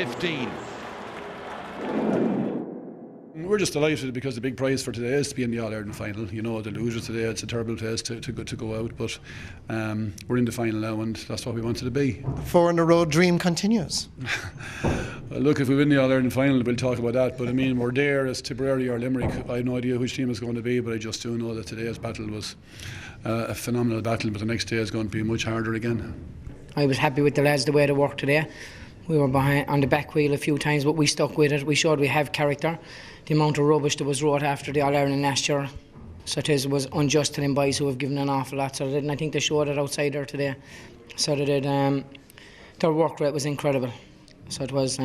15. We're just delighted because the big prize for today is to be in the All-Ireland final. You know, the losers today, it's a terrible place to go out, but we're in the final now and that's what we wanted to be. 4 in a row dream continues. Well, look, if we win the All-Ireland final, we'll talk about that, but I mean, we're there as Tipperary or Limerick. I have no idea which team it's going to be, but I just do know that today's battle was a phenomenal battle, but the next day is going to be much harder again. I was happy with the lads, the way they worked today. We were behind on the back wheel a few times, but we stuck with it. We showed we have character. The amount of rubbish that was wrote after the All-Ireland last year, such as was unjust to them boys who have given an awful lot. So they did, and I think they showed it outside there today. So they did. Their work rate was incredible. So it was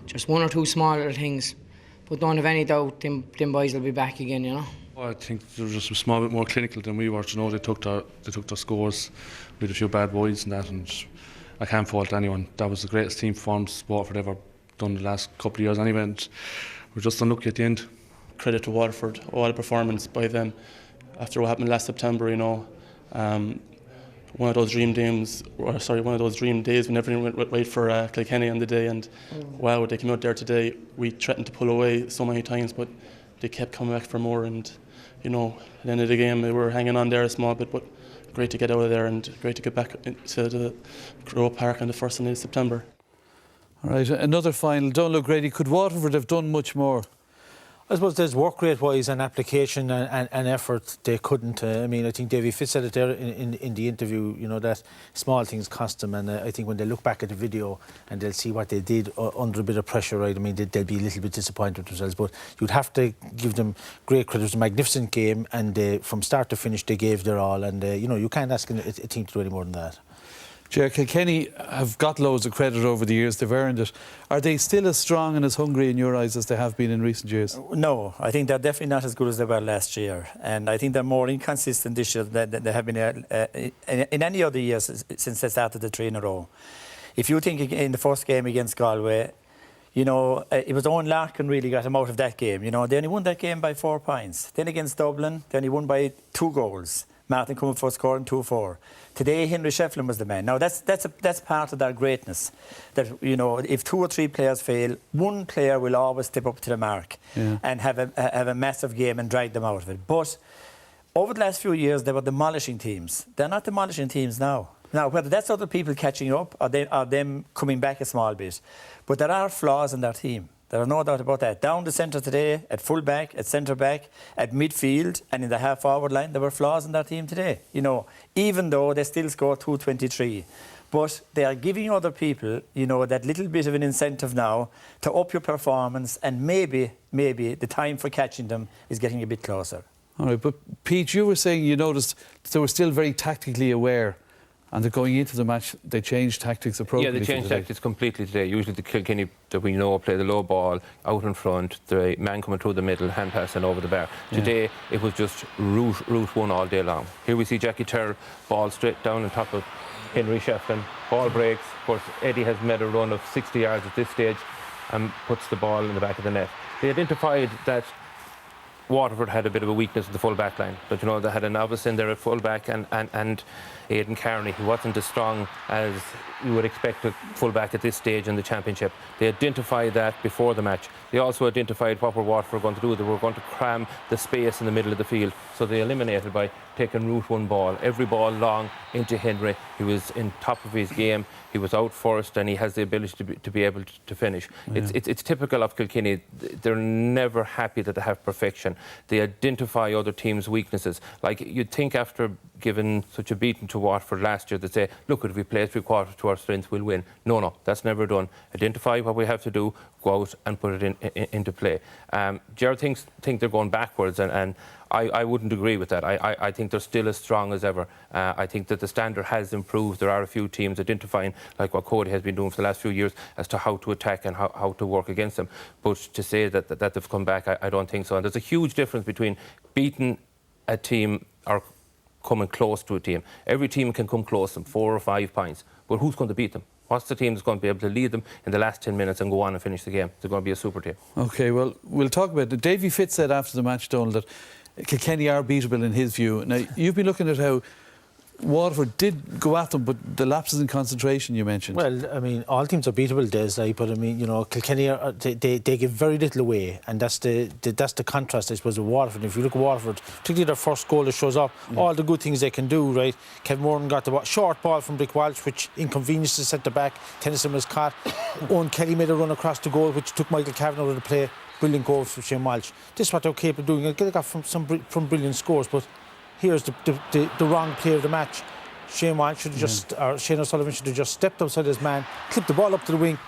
just one or two small little things, but don't have any doubt them boys will be back again. You know. I think they were just a small bit more clinical than we were. You know, they took their scores with a few bad boys and that, and I can't fault anyone. That was the greatest team performance Waterford ever done the last couple of years anyway, and we're just unlucky at the end. Credit to Waterford, all the performance by them after what happened last September. You know, one of those dream days when everyone went right for Kilkenny on the day, and wow, they came out there today. We threatened to pull away so many times, but they kept coming back for more. And you know, at the end of the game, they were hanging on there a small bit, but great to get out of there and great to get back into the Grove Park on the 1st of September. All right, another final. Donald Grady, could Waterford have done much more? I suppose there's work rate wise and application and effort they couldn't. I mean, I think Davy Fitz said it there in the interview, you know, that small things cost them, and I think when they look back at the video and they'll see what they did under a bit of pressure, right, I mean, they'll be a little bit disappointed with themselves, but you'd have to give them great credit. It was a magnificent game, and from start to finish they gave their all, and you know, you can't ask a team to do any more than that. Ger, Kilkenny have got loads of credit over the years, they've earned it. Are they still as strong and as hungry in your eyes as they have been in recent years? No, I think they're definitely not as good as they were last year, and I think they're more inconsistent this year than they have been in any other years since they started the 3 in a row. If you think in the first game against Galway, you know, it was Owen Larkin really got them out of that game. You know, they only won that game by 4 points. Then against Dublin, they only won by 2 goals. Martin coming for scoring 2-4. Today, Henry Shefflin was the man. Now, that's part of their greatness. That, you know, if 2 or 3 players fail, one player will always step up to the mark and have a massive game and drag them out of it. But over the last few years, they were demolishing teams. They're not demolishing teams now. Now, whether that's other people catching up or them coming back a small bit, but there are flaws in their team. There are no doubt about that. Down the centre today, at full back, at centre back, at midfield, and in the half forward line, there were flaws in their team today. You know, even though they still scored 223, but they are giving other people, you know, that little bit of an incentive now to up your performance, and maybe the time for catching them is getting a bit closer. All right, but Pete, you were saying you noticed they were still very tactically aware. And they're going into the match, they changed tactics appropriately. Yeah, they changed tactics completely today. Usually the Kilkenny that we know play the low ball out in front, the man coming through the middle, hand passing over the bar. Today it was just route one all day long. Here we see Jackie Terrell, ball straight down on top of Henry Shefflin. Ball breaks. Of course, Eddie has made a run of 60 yards at this stage and puts the ball in the back of the net. They identified that Waterford had a bit of a weakness in the full back line, but you know, they had a novice in there at full back and Aidan Carney, who wasn't as strong as you would expect a full back at this stage in the championship. They identified that before the match. They also identified what were Waterford going to do. They were going to cram the space in the middle of the field, so they eliminated by taking route one ball, every ball long into Henry. He was in top of his game, he was out first, and he has the ability to be able to finish. It's typical of Kilkenny. They're never happy that they have perfection. They identify other teams' weaknesses. Like, you'd think after giving such a beating to Waterford last year, they'd say, look, if we play 3/4 to our strength, we'll win. No, that's never done. Identify what we have to do, go out and put it into play. Gerard think they're going backwards, and I wouldn't agree with that. I think they're still as strong as ever. I think that the standard has improved. There are a few teams identifying, like what Cody has been doing for the last few years, as to how to attack and how to work against them. But to say that they've come back, I don't think so. And there's a huge difference between beating a team or coming close to a team. Every team can come close to them, 4 or 5 points. But who's going to beat them? What's the team that's going to be able to lead them in the last 10 minutes and go on and finish the game? They're going to be a super team. OK, well, we'll talk about it. Davy Fitz said after the match, Donald, that Kilkenny are beatable in his view. Now, you've been looking at how Waterford did go at them, but the lapses in concentration you mentioned. Well, I mean, all teams are beatable, Des, but I mean, you know, Kilkenny they give very little away, and that's the contrast, I suppose, with Waterford. If you look at Waterford, particularly their first goal that shows up, all the good things they can do, right? Kevin Moran got the short ball from Rick Walsh, which inconvenienced the centre back. Tennyson was caught. Owen Kelly made a run across the goal, which took Michael Cavan out of the play. Brilliant goal from Shane Walsh. This is what they're capable of doing. They got from brilliant scores, but here's the wrong player of the match. Shane Walsh should have just, or Shane O'Sullivan should have just stepped outside his man, clipped the ball up to the wing.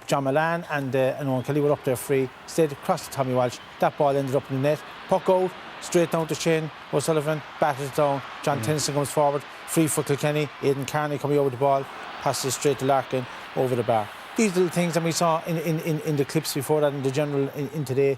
John Milan and Owen Kelly were up there free. Stayed across to Tommy Walsh. That ball ended up in the net. Puck out, straight down to Shane O'Sullivan. Batted it down. John Tennyson comes forward. Free for Kilkenny. Aidan Carney coming over the ball. Passes straight to Larkin over the bar. These little things, and we saw in the clips before that, in the general in today,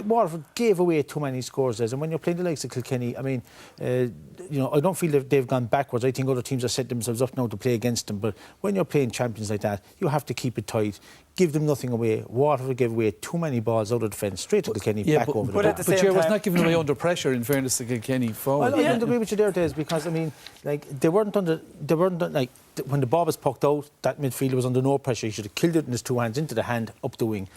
Waterford gave away too many scores, and when you're playing the likes of Kilkenny, I mean, you know, I don't feel that they've gone backwards. I think other teams have set themselves up now to play against them, but when you're playing champions like that, you have to keep it tight, give them nothing away. Waterford gave away too many balls out of defence, straight to Kilkenny, back over the bar. But Chair was not giving away under pressure, in fairness to Kilkenny forward. Well, I don't agree with you there, Des, because I mean, like they weren't under like when the ball was pucked out, that midfielder was under no pressure. He should have killed it in his two hands into the hand up the wing.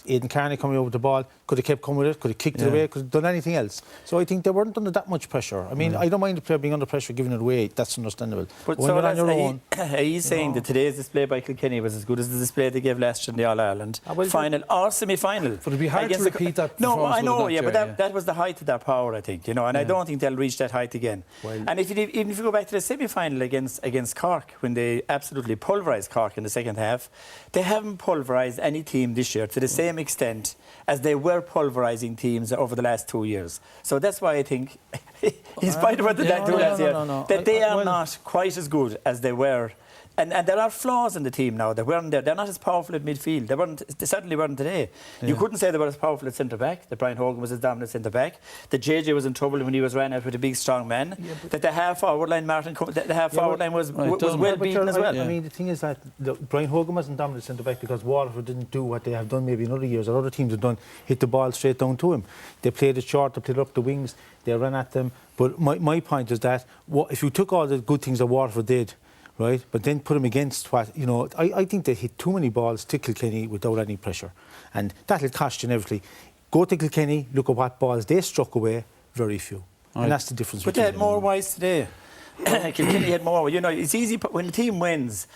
Aidan Carney coming over the ball, could have kept coming with it, could have kicked it away, could have done anything else. So I think they weren't under that much pressure. I mean, I don't mind the player being under pressure, giving it away. That's understandable. But when so you're on your own, are you saying that today's display by Kilkenny was as good as the display they gave last year in the All-Ireland final or semi-final? But it'd be hard to repeat that. No, I know, yeah, but that was the height of their power, I think, you know, and I don't think they'll reach that height again. And even if you go back to the semi-final against Cork, when they absolutely pulverised Cork in the second half, they haven't pulverised any team this year to the same extent as they were pulverising teams over the last 2 years. So that's why I think, in spite of what they did last year, that they are not quite as good as they were. And there are flaws in the team now that weren't there. They're not as powerful at midfield. They certainly weren't today. Yeah. You couldn't say they were as powerful at centre-back, that Brian Hogan was as dominant centre-back, that JJ was in trouble when he was ran out with a big, strong man, that the half-forward line, the half-forward line was well beaten as well. I mean, the thing is that Brian Hogan wasn't dominant centre-back because Waterford didn't do what they have done maybe in other years, or other teams have done, hit the ball straight down to him. They played it short, they played it up the wings, they ran at them. But my point is that if you took all the good things that Waterford did, right, but then put them against what, you know, I think they hit too many balls to Kilkenny without any pressure. And that'll cost you everything. Go to Kilkenny, look at what balls they struck away, very few. And that's the difference. But they had more wides today. Kilkenny had more. You know, it's easy, when the team wins,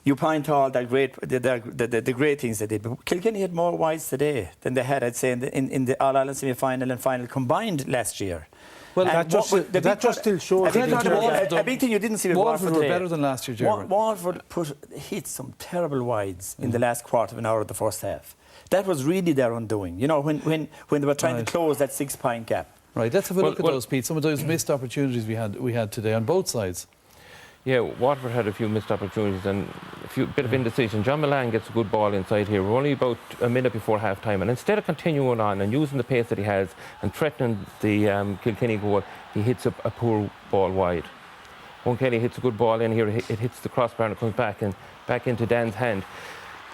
you point to all that the great things they did. But Kilkenny had more wides today than they had, I'd say, in the All-Ireland semi-final and final combined last year. Well, that just still shows. A big thing you didn't see with Waterford were better than last year, Jeremy. Waterford hit some terrible wides in the last quarter of an hour of the first half. That was really their undoing. You know, when they were trying to close that 6-point gap. Right, let's have a look at those, Pete. Some of those missed opportunities we had today on both sides. Yeah, Waterford had a few missed opportunities and a bit of indecision. John Milan gets a good ball inside here. We're only about a minute before half-time, and instead of continuing on and using the pace that he has and threatening the Kilkenny goal, he hits a poor ball wide. Owen Kelly hits a good ball in here. It hits the crossbar and it comes back into Dan's hand.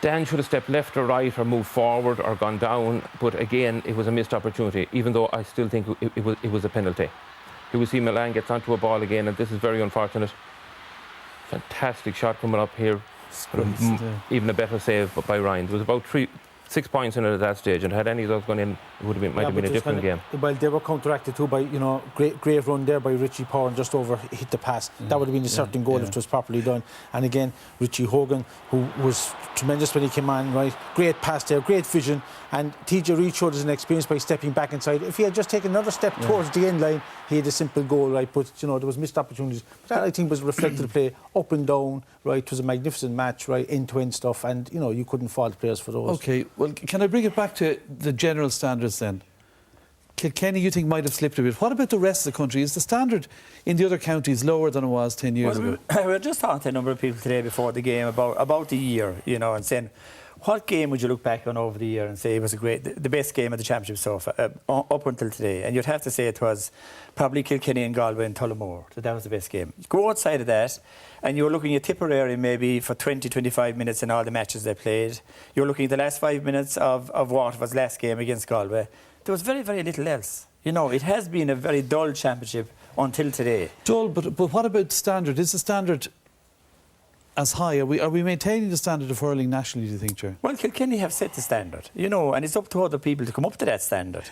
Dan should have stepped left or right or moved forward or gone down, but again, it was a missed opportunity, even though I still think it was a penalty. Here we see Milan gets onto a ball again, and this is very unfortunate. Fantastic shot coming up here. Even a better save by Ryan. There was about 6 points in it at that stage, and had any of those gone in, it might have been a different game. Well, they were counteracted too by, you know, great run there by Richie Power and just over hit the pass. That would have been a certain goal if it was properly done. And again, Richie Hogan, who was tremendous when he came on, right? Great pass there, great vision. And TJ Reid showed his experience by stepping back inside. If he had just taken another step towards the end line, he had a simple goal, right? But, you know, there was missed opportunities. But that, I think, was reflected the play up and down, right? It was a magnificent match, right? End-to-end stuff. And, you know, you couldn't fault players for those. OK, well, can I bring it back to the general standards then? Kilkenny, you think, might have slipped a bit. What about the rest of the country? Is the standard in the other counties lower than it was 10 years ago? We were just talking to a number of people today before the game about the year, you know, and saying, what game would you look back on over the year and say it was the best game of the championship so far, up until today? And you'd have to say it was probably Kilkenny and Galway and Tullamore. That was the best game. Go outside of that, and you're looking at Tipperary maybe for 20-25 minutes in all the matches they played. You're looking at the last 5 minutes of Waterford's last game against Galway. There was very, very little else. You know, it has been a very dull championship until today. Joel, but what about standard? Is the standard as high? Are we maintaining the standard of hurling nationally, do you think, Chair? Well, Kilkenny have set the standard, you know, and it's up to other people to come up to that standard.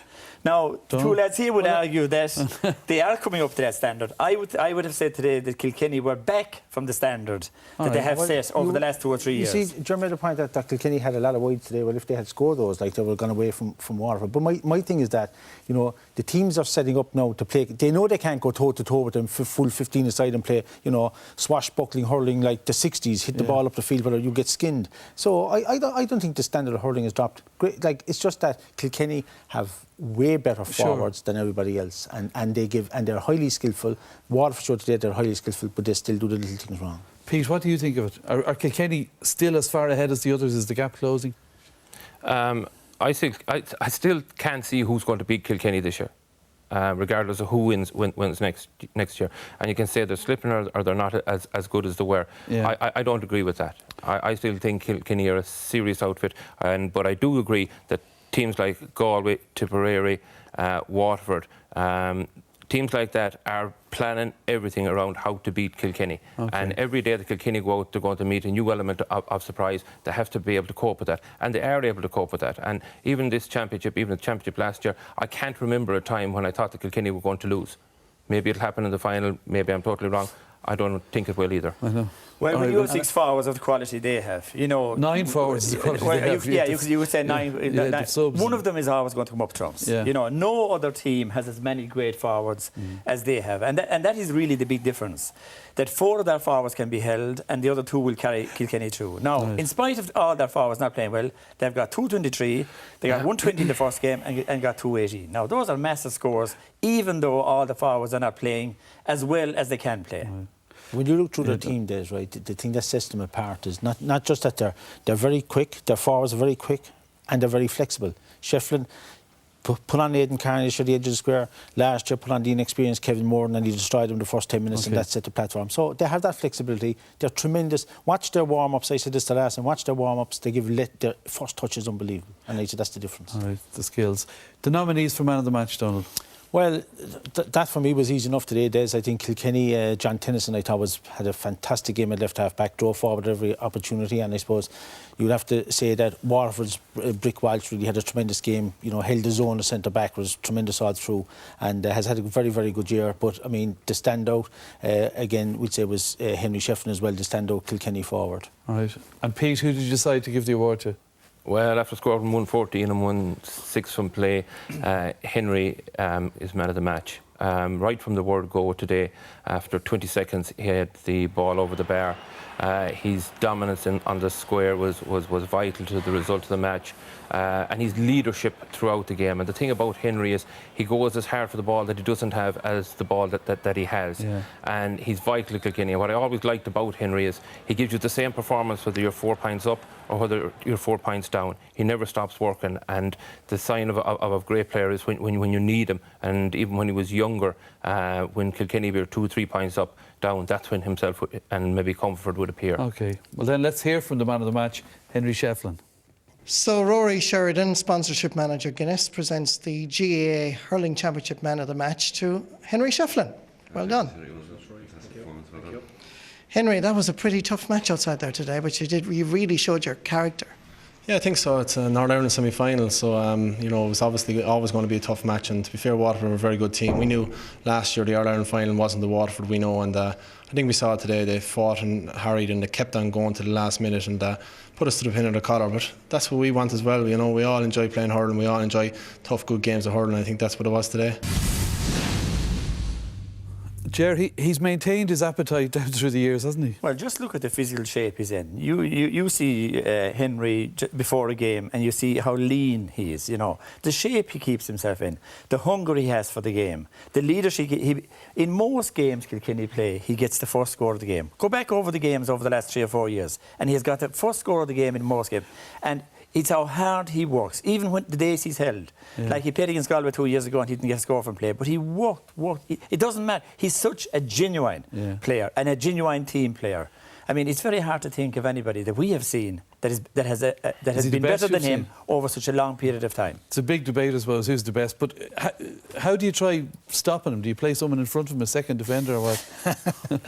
Now, the two lads here would argue that they are coming up to that standard. I would have said today that Kilkenny were back from the standard that they have set over the last 2 or 3 years. You see, John made a point that Kilkenny had a lot of wides today. Well, if they had scored those, like, they would have gone away from Waterford. But my thing is that, you know, the teams are setting up now to play. They know they can't go toe-to-toe with them full 15 aside and play, you know, swashbuckling hurling like the 60s, hit the ball up the field where you get skinned. So I don't think the standard of hurling has dropped. Great, like, it's just that Kilkenny have way better forwards than everybody else, and they're highly skillful. Waterford showed today they're highly skillful, but they still do the little things wrong. Pete, what do you think of it? Are Kilkenny still as far ahead as the others? Is the gap closing? I still can't see who's going to beat Kilkenny this year, regardless of who wins next year. And you can say they're slipping or they're not as good as they were. Yeah. I don't agree with that. I still think Kilkenny are a serious outfit, but I do agree that teams like Galway, Tipperary, Waterford, teams like that are planning everything around how to beat Kilkenny. Okay. And every day that Kilkenny go out, they're going to meet a new element of surprise. They have to be able to cope with that. And they are able to cope with that. And even this championship, even the championship last year, I can't remember a time when I thought that Kilkenny were going to lose. Maybe it'll happen in the final. Maybe I'm totally wrong. I don't think it will either. I know. Well, when you have 6 forwards of the quality they have, you know... 9 forwards is the quality they have. Yeah, you would say 9. One of them is always going to come up trumps. Yeah. You know, no other team has as many great forwards as they have. And that is really the big difference. That 4 of their forwards can be held and the other 2 will carry Kilkenny through. Now, in spite of all their forwards not playing well, they've got 223, they got 120 in the first game and got 280. Now, those are massive scores, even though all the forwards are not playing as well as they can play. When you look through their team days, right, the thing that sets them apart is not just that they're very quick, their forwards are very quick, and they're very flexible. Shefflin put on Aidan Carnish at the edge of the square last year, put on the inexperienced Kevin Moran, and he destroyed him the first 10 minutes, and that set the platform. So they have that flexibility. They're tremendous. Watch their warm-ups. I said this the last, and watch their warm-ups. They give their first touch is unbelievable, and I said that's the difference. All right, the skills. The nominees for man of the match, Donald. Well, that for me was easy enough today, Des. I think Kilkenny, John Tennyson, I thought had a fantastic game at left half back, drove forward every opportunity, and I suppose you'd have to say that Waterford's Brick Walsh really had a tremendous game. You know, held his own centre back, was tremendous all through, and has had a very, very good year. But I mean, the standout again, we'd say was Henry Shefflin as well, the standout Kilkenny forward. All right. And Pete, who did you decide to give the award to? Well, after scoring 114 and 1-6 from play, Henry is man of the match. Right from the word go today, after 20 seconds, he had the ball over the bar. His dominance on the square was vital to the result of the match. And his leadership throughout the game. And the thing about Henry is he goes as hard for the ball that he doesn't have as the ball that he has. Yeah. And he's vital to Kilkenny. And what I always liked about Henry is he gives you the same performance whether you're 4 points up or whether you're 4 points down. He never stops working. And the sign of a great player is when you need him. And even when he was younger, when Kilkenny were 2 or 3 points up, down, that's when himself and maybe Comfort would appear. OK. Well, then let's hear from the man of the match, Henry Shefflin. So Rory Sheridan, sponsorship manager Guinness, presents the GAA Hurling Championship Man of the Match to Henry Shefflin. Well done. Henry, that was a pretty tough match outside there today, but you really showed your character. Yeah, I think so. It's a Northern Ireland semi-final, so you know, it was obviously always going to be a tough match. And to be fair, Waterford were a very good team. We knew last year the All-Ireland final wasn't the Waterford we know, and I think we saw it today. They fought and harried, and they kept on going to the last minute, and put us to the pin of the collar. But that's what we want as well. You know, we all enjoy playing hurling. We all enjoy tough, good games of hurling. I think that's what it was today. Ger, he's maintained his appetite down through the years, hasn't he? Well, just look at the physical shape he's in. You see Henry before a game and you see how lean he is, you know. The shape he keeps himself in, the hunger he has for the game, the leadership. In most games Kilkenny play, he gets the first score of the game. Go back over the games over the last 3 or 4 years and he's got the first score of the game in most games. And it's how hard he works, even when the days he's held. Yeah. Like he played against Galway 2 years ago and he didn't get a score from play, but he worked. It doesn't matter. He's such a genuine player and a genuine team player. I mean, it's very hard to think of anybody that we have seen that has he the been best better than you've him seen? over such a long period of time. It's a big debate, I suppose, who's the best. But how do you try stopping him? Do you play someone in front of him, a second defender, or what?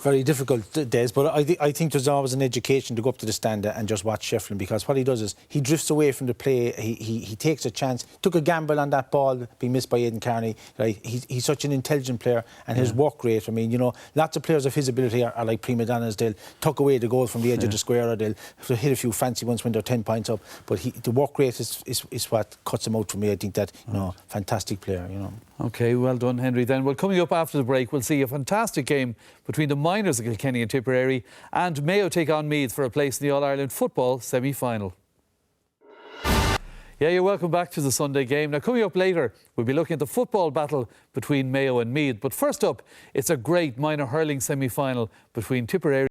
Very difficult days, but I think there's always an education to go up to the stand and just watch Shefflin, because what he does is he drifts away from the play. He takes a chance, took a gamble on that ball being missed by Aidan Carney. Right? He's such an intelligent player, and his work rate. I mean, you know, lots of players of his ability are like prima donnas. They'll tuck away the goal from the edge of the square, or they'll hit a few fancy ones when they're 10 points up. But the work rate is what cuts him out for me. I think that, you know, fantastic player. You know. OK, well done, Henry. Then, well, coming up after the break, we'll see a fantastic game between the minors of Kilkenny and Tipperary, and Mayo take on Meath for a place in the All-Ireland football semi-final. Yeah, you're welcome back to the Sunday game. Now, coming up later, we'll be looking at the football battle between Mayo and Meath. But first up, it's a great minor hurling semi-final between Tipperary